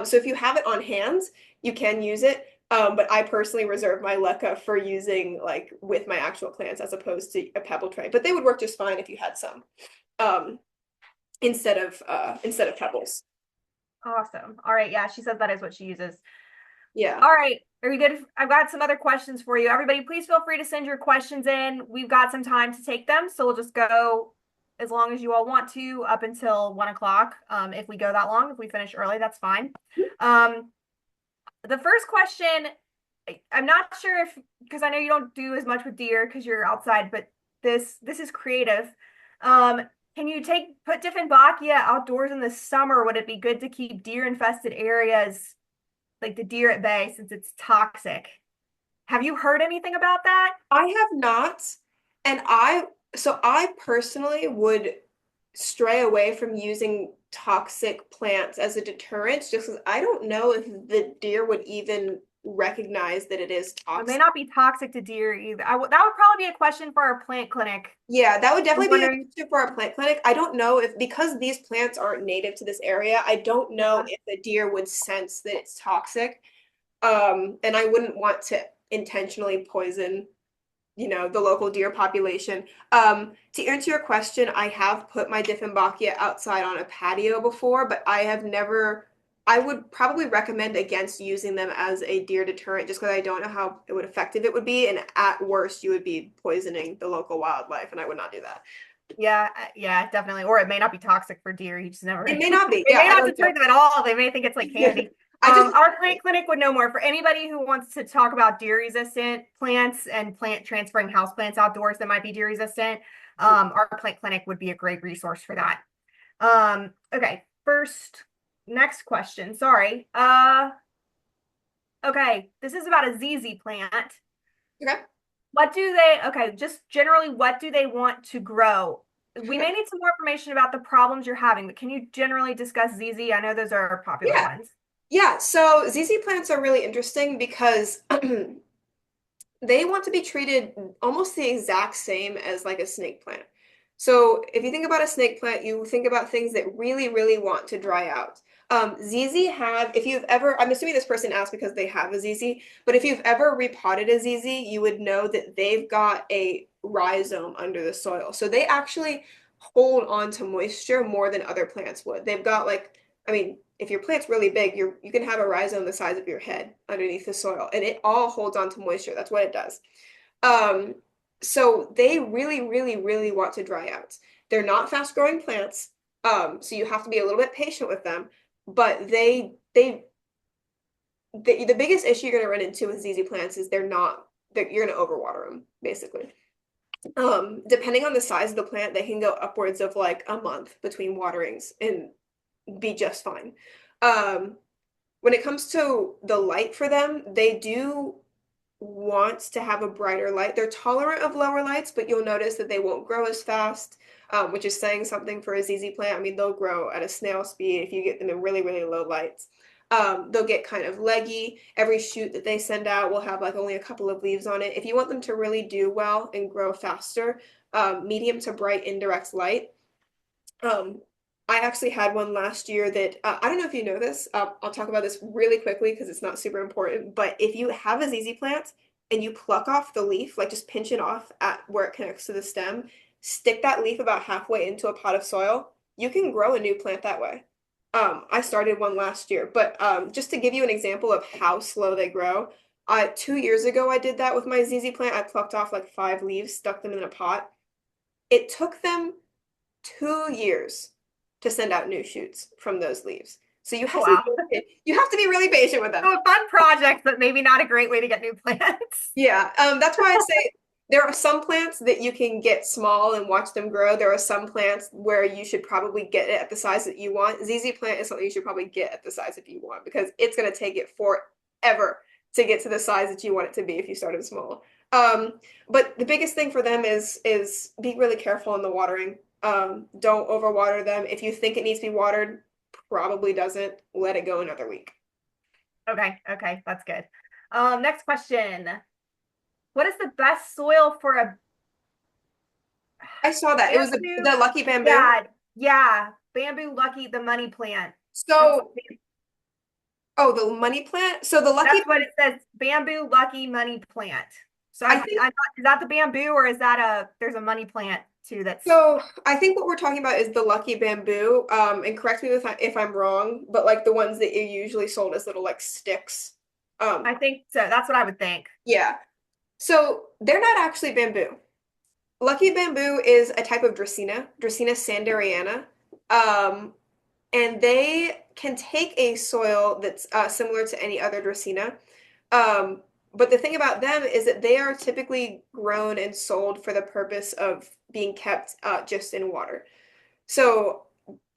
So if you have it on hand, you can use it. But I personally reserve my leca for using like with my actual plants as opposed to a pebble tray. But they would work just fine if you had some um, instead of pebbles. Awesome. All right, yeah, she says that is what she uses. Yeah. All right, are you good? I've got some other questions for you. Everybody, please feel free to send your questions in. We've got some time to take them, so we'll just go as long as you all want to, up until 1 o'clock. If we go that long, if we finish early, that's fine. Um, the first question, I'm not sure if, because I know you don't do as much with deer because you're outside, but this is creative. Um, can you put Dieffenbachia outdoors in the summer? Would it be good to keep deer infested areas like the deer at bay since it's toxic? Have you heard anything about that? I have not, and I personally would stray away from using toxic plants as a deterrent just because I don't know if the deer would even recognize that it is It may toxic. not be toxic to deer either. That would probably be a question for our plant clinic. Yeah, that would I'm definitely be a wondering. question for our plant clinic. I don't know if because these plants aren't native to this area, I don't know Yeah. if the deer would sense that it's toxic. And I wouldn't want to intentionally poison the local deer population. To answer your question, I have put my Dieffenbachia outside on a patio before, but I would probably recommend against using them as a deer deterrent just because I don't know how effective it would be. And at worst, you would be poisoning the local wildlife, and I would not do that. Yeah, yeah, definitely. Or it may not be toxic for deer. You just never. It may not be. It Yeah, may I not don't deter know. them at all. They may think it's like candy. I just Our plant clinic would know more. For anybody who wants to talk about deer resistant plants and plant transferring house plants outdoors that might be deer resistant, our plant clinic would be a great resource for that. Okay, next question. Sorry. Okay, this is about a ZZ plant. okay. Okay, just generally, what do they want to grow? We may need some more information about the problems you're having, but can you generally discuss ZZ? I know those are popular Yeah. ones. Yeah, so ZZ plants are really interesting because they want to be treated almost the exact same as like a snake plant. So if you think about a snake plant, you think about things that really, really want to dry out. ZZ if you've ever, I'm assuming this person asked because they have a ZZ, but if you've ever repotted a ZZ, you would know that they've got a rhizome under the soil. So they actually hold on to moisture more than other plants would. They've got like, I mean, if your plant's really big, you can have a rhizome the size of your head underneath the soil, and it all holds on to moisture. That's what it does. Um, so they really, really, really want to dry out. They're not fast growing plants, so you have to be a little bit patient with them. But the biggest issue you're going to run into with ZZ plants is you're going to overwater them basically. Depending on the size of the plant, they can go upwards of like a month between waterings and be just fine. Um, when it comes to the light for them, they do want to have a brighter light. They're tolerant of lower lights, but you'll notice that they won't grow as fast, which is saying something for a ZZ plant. I mean, they'll grow at a snail speed if you get them in really, really low lights. They'll get kind of leggy. Every shoot that they send out will have like only a couple of leaves on it. If you want them to really do well and grow faster, medium to bright indirect light. Um, I actually had one last year that I don't know if you know this. I'll talk about this really quickly because it's not super important. But if you have a ZZ plant and you pluck off the leaf, like just pinch it off at where it connects to the stem, stick that leaf about halfway into a pot of soil, you can grow a new plant that way. I started one last year, but just to give you an example of how slow they grow, 2 years ago I did that with my ZZ plant. I plucked off like 5 leaves, stuck them in a pot. It took them 2 years to send out new shoots from those leaves. So you Oh, have to wow. be, you have to be really patient with them. So a fun project, but maybe not a great way to get new plants. Yeah, that's why I say there are some plants that you can get small and watch them grow. There are some plants where you should probably get it at the size that you want. ZZ plant is something you should probably get at the size that you want because it's going to take it forever to get to the size that you want it to be if you started small. Um, but the biggest thing for them is be really careful in the watering. Don't overwater them. If you think it needs to be watered, probably doesn't. Let it go another week. Okay, okay, that's good. Next question. What is the best soil for a I saw that. It was bamboo? the lucky bamboo. Yeah, yeah, bamboo lucky, the money plant. That's So, oh, the money plant. So the lucky, that's what it says. Bamboo lucky money plant. So I think I'm not, is that the bamboo or is that there's a money plant too that's so. I think what we're talking about is the lucky bamboo. And correct me if I'm wrong, but like the ones that you usually sold as little like sticks. I think so. That's what I would think. Yeah. So they're not actually bamboo. Lucky bamboo is a type of Dracaena sanderiana. Um, and they can take a soil that's similar to any other Dracaena. But the thing about them is that they are typically grown and sold for the purpose of being kept just in water. So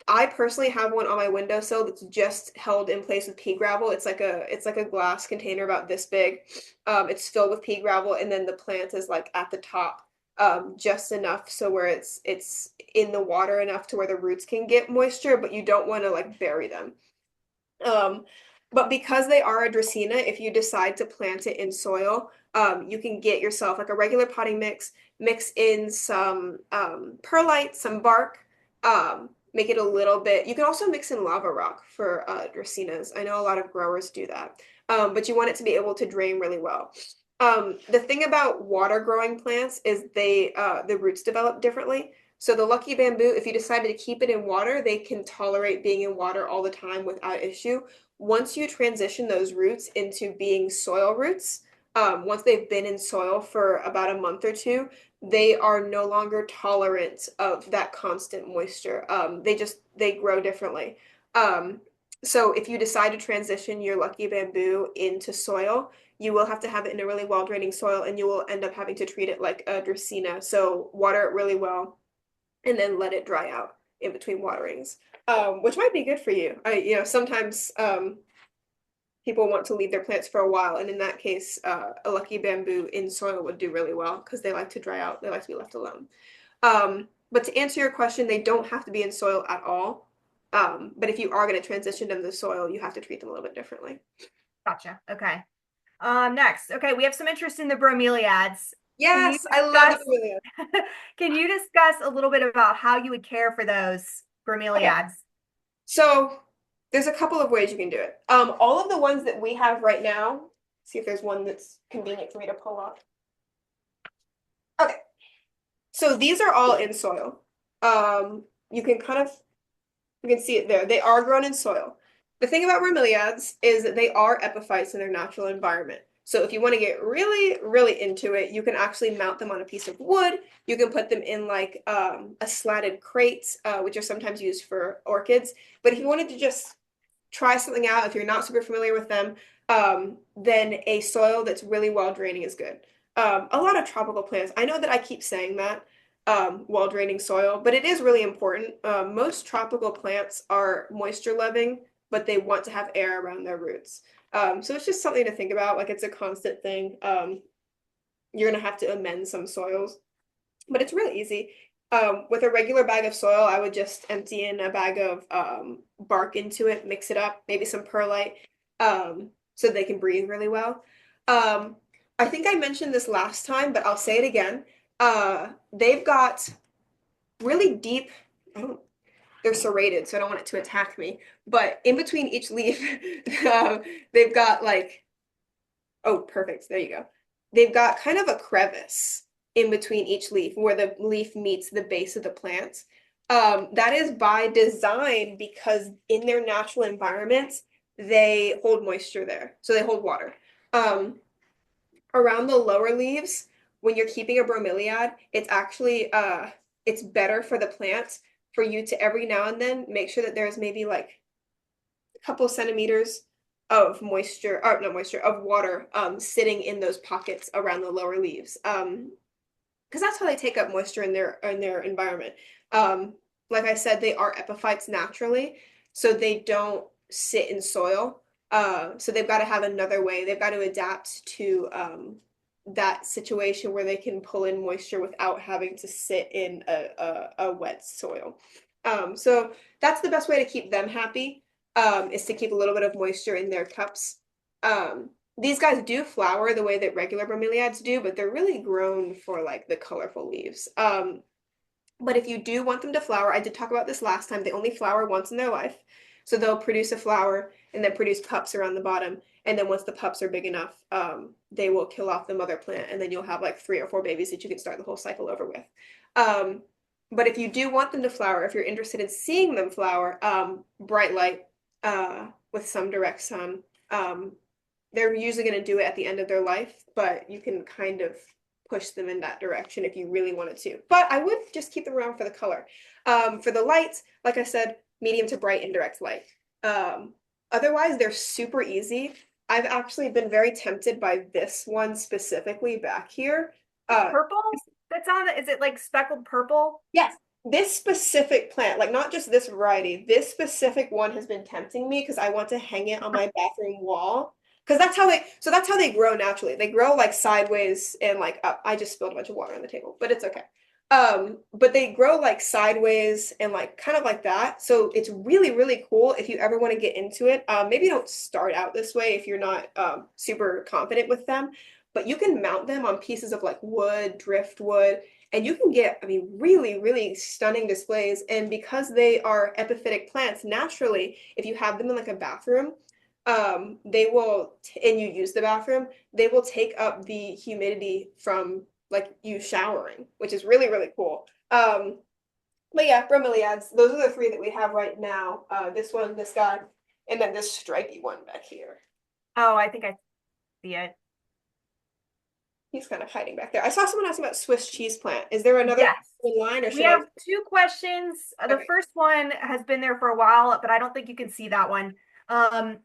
I personally have one on my windowsill that's just held in place with pea gravel. It's like a glass container about this big. It's filled with pea gravel, and then the plant is like at the top, just enough so where it's in the water enough to where the roots can get moisture, but you don't want to like bury them. Um, but because they are a Dracaena, if you decide to plant it in soil, you can get yourself like a regular potting mix, mix in some perlite, some bark, make it a little bit. You can also mix in lava rock for Dracaenas. I know a lot of growers do that, but you want it to be able to drain really well. The thing about water growing plants is the roots develop differently. So the lucky bamboo, if you decided to keep it in water, they can tolerate being in water all the time without issue. Once you transition those roots into being soil roots, once they've been in soil for about a month or two, they are no longer tolerant of that constant moisture. They grow differently. So if you decide to transition your lucky bamboo into soil, you will have to have it in a really well draining soil, and you will end up having to treat it like a Dracaena. So water it really well and then let it dry out in between waterings, which might be good for you. Sometimes people want to leave their plants for a while, and in that case, a lucky bamboo in soil would do really well because they like to dry out. They like to be left alone. But to answer your question, they don't have to be in soil at all. But if you are going to transition them to soil, you have to treat them a little bit differently. Gotcha. Okay. Next. Okay, we have some interest in the bromeliads. Can you Yes, I love the discuss pavilion. can you discuss a little bit about how you would care for those Okay, bromeliads? so there's a couple of ways you can do it. All of the ones that we have right now, see if there's one that's convenient for me to pull up. Okay, so these are all in soil. You can kind of you can see it there. They are grown in soil. The thing about bromeliads is that they are epiphytes in their natural environment. So if you want to get really, really into it, you can actually mount them on a piece of wood. You can put them in like a slatted crate, which are sometimes used for orchids. But if you wanted to just try something out, if you're not super familiar with them, then a soil that's really well draining is good. A lot of tropical plants, I know that I keep saying that, well draining soil, but it is really important. Most tropical plants are moisture loving, but they want to have air around their roots. So it's just something to think about. Like it's a constant thing. You're gonna have to amend some soils, but it's really easy. With a regular bag of soil, I would just empty in a bag of bark into it, mix it up, maybe some perlite, so they can breathe really well. Um, I think I mentioned this last time, but I'll say it again. They've got really deep, I don't they're serrated, so I don't want it to attack me. But in between each leaf, they've got like, oh, perfect. There you go. They've got kind of a crevice in between each leaf where the leaf meets the base of the plant. That is by design because in their natural environments, they hold moisture there. So they hold water. Um, Around the lower leaves, when you're keeping a bromeliad, it's actually it's better for the plant for you to every now and then make sure that there's maybe like a couple centimeters of moisture, or not moisture, of water sitting in those pockets around the lower leaves. Because that's how they take up moisture in their environment. Um, like I said, they are epiphytes naturally, so they don't sit in soil. So they've got to have another way. They've got to adapt to that situation where they can pull in moisture without having to sit in a wet soil. So that's the best way to keep them happy, is to keep a little bit of moisture in their cups. These guys do flower the way that regular bromeliads do, but they're really grown for like the colorful leaves. But if you do want them to flower, I did talk about this last time, they only flower once in their life. So they'll produce a flower and then produce pups around the bottom. And then once the pups are big enough, they will kill off the mother plant, and then you'll have like 3 or 4 babies that you can start the whole cycle over with. Um, but if you do want them to flower, if you're interested in seeing them flower, bright light with some direct sun. They're usually going to do it at the end of their life, but you can kind of push them in that direction if you really wanted to. But I would just keep them around for the color. For the lights, like I said, medium to bright indirect light. Otherwise, they're super easy. I've actually been very tempted by this one specifically back here. The Uh, purple that's on it, is it like speckled purple? yes, this specific plant, like not just this variety, this specific one has been tempting me because I want to hang it on my bathroom wall. Because that's how they grow naturally. They grow like sideways and like up. I just spilled a bunch of water on the table, but it's okay. But they grow like sideways and like kind of like that. So it's really, really cool if you ever want to get into it. Maybe don't start out this way if you're not super confident with them, but you can mount them on pieces of like wood, driftwood, and you can get, I mean, really, really stunning displays. And because they are epiphytic plants, naturally, if you have them in like a bathroom, they will, and you use the bathroom, they will take up the humidity from like you showering, which is really, really cool. But yeah, bromeliads, those are the three that we have right now. This one, this guy, and then this stripy one back here. Oh, I think I see it. He's kind of hiding back there. I saw someone asking about Swiss cheese plant. Is there another Yes. in line, or We should I? have two questions. The Okay. first one has been there for a while, but I don't think you can see that one.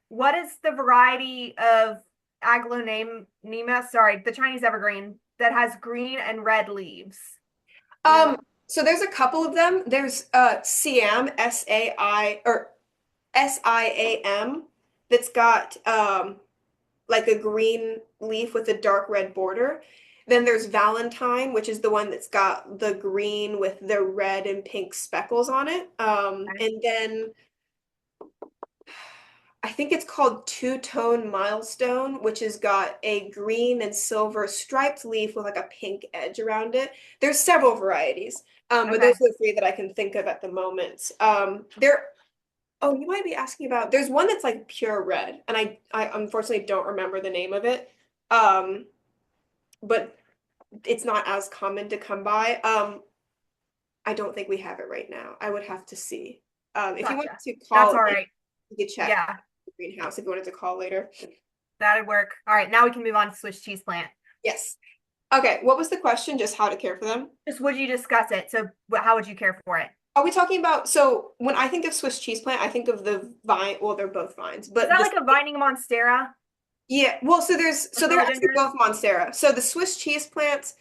What is the variety of aglaonema, sorry, the Chinese evergreen that has green and red leaves? You know, So there's a couple of them. There's Siam, S-A-I or SIAM, that's got like a green leaf with a dark red border. Then there's Valentine, which is the one that's got the green with the red and pink speckles on it. And then I think it's called Two-Tone Milestone, which has got a green and silver striped leaf with like a pink edge around it. There's several varieties, but those okay, are the three that I can think of at the moment. There, oh, you might be asking about, there's one that's like pure red, and I unfortunately don't remember the name of it. Um, but it's not as common to come by. I don't think we have it right now. I would have to see. If you wanted gotcha. to That's call all in, right. you could check Yeah, the greenhouse if you wanted to call later. that'd work. All right, now we can move on to Swiss cheese plant. Yes. Okay, what was the question? Just how to care for them? Just would you discuss it? So, how would you care for it? Are we talking about, so when I think of Swiss cheese plant, I think of the vine, well, they're both vines, Is but that the like a vining monstera yeah, well, or so they're actually philodendron? both Monstera. So the Swiss cheese plants,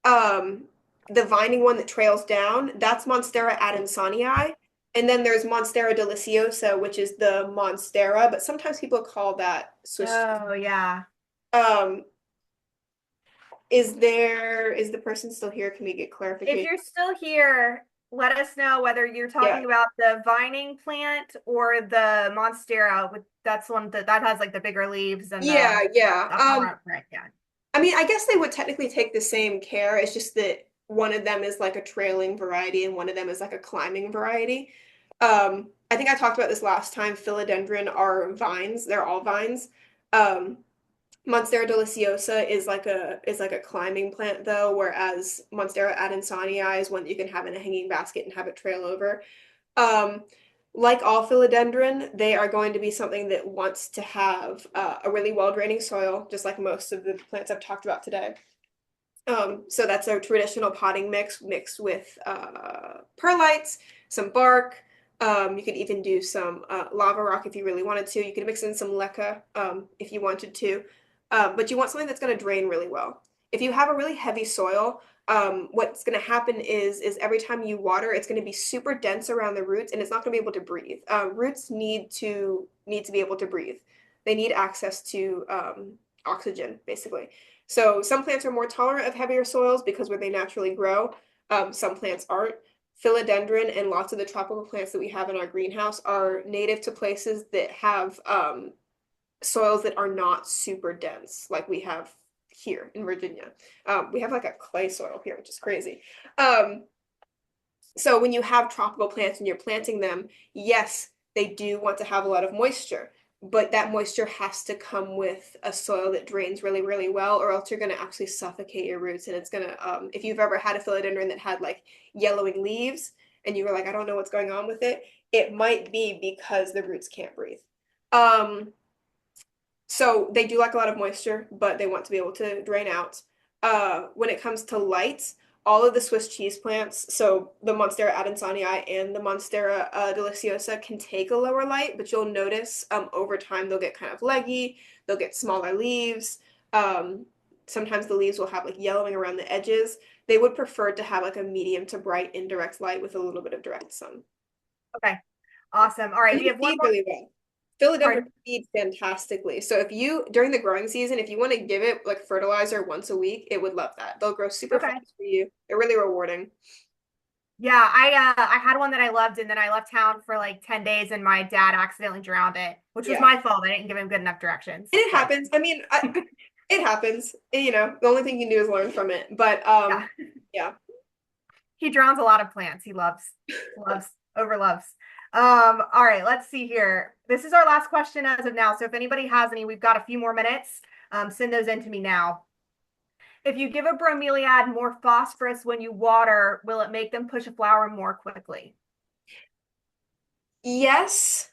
um, the vining one that trails down, that's Monstera adansonii. And then there's Monstera deliciosa, which is the Monstera, but sometimes people call that Swiss cheese. Oh, yeah. Um, is the person still here? Can we get If clarification? you're still here, let us know whether you're Yeah. talking about the vining plant or the monstera. With that's one that has like the bigger leaves and Yeah, yeah. the front right. Yeah. I mean, I guess they would technically take the same care. It's just that one of them is like a trailing variety and one of them is like a climbing variety. I think I talked about this last time. Philodendron are vines. They're all vines. Um, Monstera deliciosa is like a climbing plant though, whereas Monstera adansonii is one that you can have in a hanging basket and have it trail over. Um, like all philodendron, they are going to be something that wants to have a really well-draining soil, just like most of the plants I've talked about today. So that's a traditional potting mix mixed with perlites, some bark. You could even do some lava rock if you really wanted to. You could mix in some leca if you wanted to. But you want something that's going to drain really well. If you have a really heavy soil, what's going to happen is every time you water, it's going to be super dense around the roots, and it's not going to be able to breathe. Roots need to be able to breathe. They need access to oxygen, basically. So some plants are more tolerant of heavier soils because where they naturally grow. Some plants aren't. Philodendron and lots of the tropical plants that we have in our greenhouse are native to places that have soils that are not super dense, like we have here in Virginia. We have like a clay soil here, which is crazy. Um, so when you have tropical plants and you're planting them, yes, they do want to have a lot of moisture, but that moisture has to come with a soil that drains really, really well, or else you're going to actually suffocate your roots. And it's going to, if you've ever had a philodendron that had like yellowing leaves and you were like, I don't know what's going on with it, it might be because the roots can't breathe. Um, so they do like a lot of moisture, but they want to be able to drain out. When it comes to light, all of the Swiss cheese plants, so the Monstera adansonii and the Monstera deliciosa can take a lower light, but you'll notice over time they'll get kind of leggy, they'll get smaller leaves. Um, Sometimes the leaves will have like yellowing around the edges. They would prefer to have like a medium to bright indirect light with a little bit of direct sun. Okay. Awesome. All right. And We they have one feed more. really well. Philodendron Pardon. feed fantastically. So if you, during the growing season, if you want to give it like fertilizer once a week, it would love that. They'll grow super Okay. fast for you. They're really rewarding. Yeah, I had one that I loved and then I left town for like 10 days and my dad accidentally drowned it, which was Yeah. my fault. I didn't give him good enough directions. And it But happens. I mean, it happens. The only thing you can do is learn from it. But yeah, yeah. he drowns a lot of plants. He loves, overloves. All right, let's see here. This is our last question as of now. So if anybody has any, we've got a few more minutes. Send those in to me now. If you give a bromeliad more phosphorus when you water, will it make them push a flower more quickly? Yes.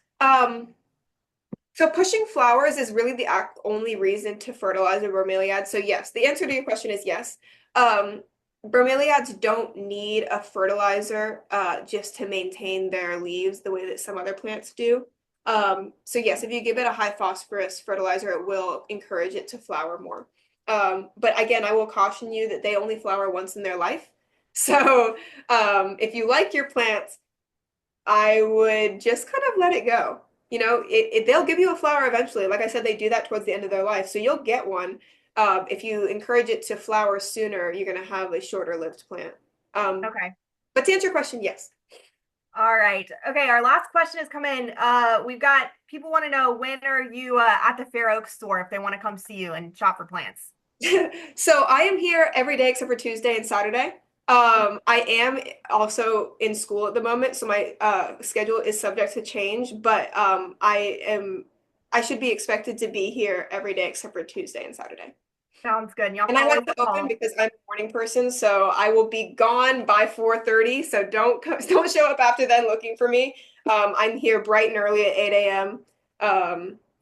So pushing flowers is really the only reason to fertilize a bromeliad. So yes, the answer to your question is yes. Um, Bromeliads don't need a fertilizer just to maintain their leaves the way that some other plants do. So yes, if you give it a high phosphorus fertilizer, it will encourage it to flower more. But again, I will caution you that they only flower once in their life. So if you like your plants, I would just kind of let it go. They'll give you a flower eventually. Like I said, they do that towards the end of their life. So you'll get one. If you encourage it to flower sooner, you're going to have a shorter lived plant. Um, Okay. but to answer your question, yes. All right. Okay, our last question has come in. We've got people want to know when are you at the Fair Oaks store if they want to come see you and shop for plants. So I am here every day except for Tuesday and Saturday. I am also in school at the moment, so my schedule is subject to change, but I should be expected to be here every day except for Tuesday and Saturday. Sounds good. And y'all And can I always like to open call. because I'm a morning person, so I will be gone by 4:30. So don't show up after then looking for me. I'm here bright and early at 8 a.m.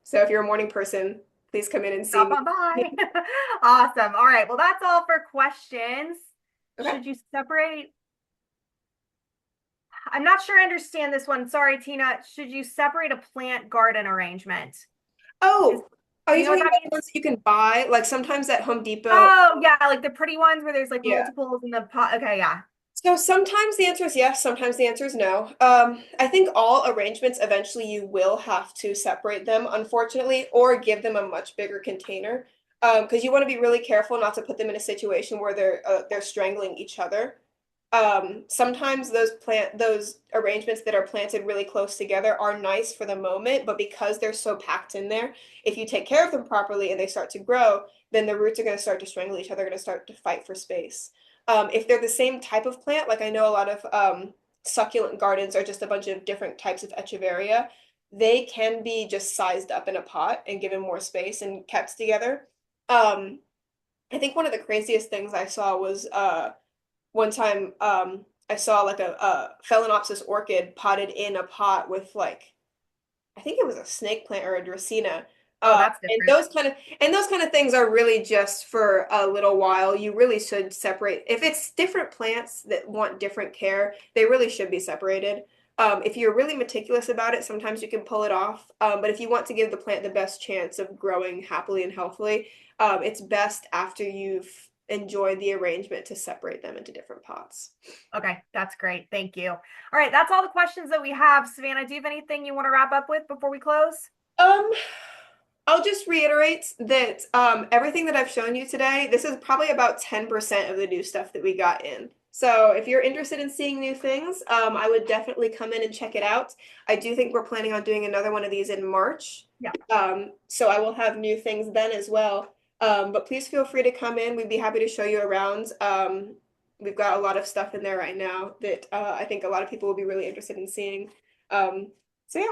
So if you're a morning person, please come in and see Stop me. on by. Awesome. All right. Well, that's all for questions. Okay. Should you separate? I'm not sure I understand this one. Sorry, Tina. Should you separate a plant garden arrangement? Is Oh, are Do you you know what talking that about the means? ones that you can buy? Like sometimes at Home Depot. Oh, yeah, like the pretty ones where there's like Yeah. multiples in the pot. Okay, yeah. So sometimes the answer is yes, sometimes the answer is no. I think all arrangements eventually you will have to separate them, unfortunately, or give them a much bigger container. Because you want to be really careful not to put them in a situation where they're strangling each other. Sometimes those arrangements that are planted really close together are nice for the moment, but because they're so packed in there, if you take care of them properly and they start to grow, then the roots are going to start to strangle each other, going to start to fight for space. If they're the same type of plant, like I know a lot of succulent gardens are just a bunch of different types of echeveria, they can be just sized up in a pot and given more space and kept together. Um, I think one of the craziest things I saw was one time I saw like a Phalaenopsis orchid potted in a pot with like I think it was a snake plant or a Dracaena. Oh, that's And different. those kind of things are really just for a little while. You really should separate. If it's different plants that want different care, they really should be separated. If you're really meticulous about it, sometimes you can pull it off. But if you want to give the plant the best chance of growing happily and healthily, it's best after you've enjoyed the arrangement to separate them into different pots. Okay, that's great. Thank you. All right, that's all the questions that we have. Savannah, do you have anything you want to wrap up with before we close? Um, I'll just reiterate that everything that I've shown you today, this is probably about 10% of the new stuff that we got in. So if you're interested in seeing new things, I would definitely come in and check it out. I do think we're planning on doing another one of these in March. Yeah. So I will have new things then as well. But please feel free to come in. We'd be happy to show you around. We've got a lot of stuff in there right now that I think a lot of people will be really interested in seeing. So yeah.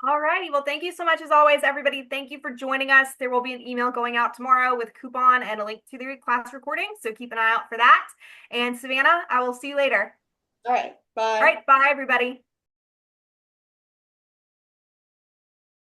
All righty. Well, thank you so much as always, everybody. Thank you for joining us. There will be an email going out tomorrow with coupon and a link to the class recording. So keep an eye out for that. And Savannah, I will see you later. All right. All Bye. right. Bye, everybody.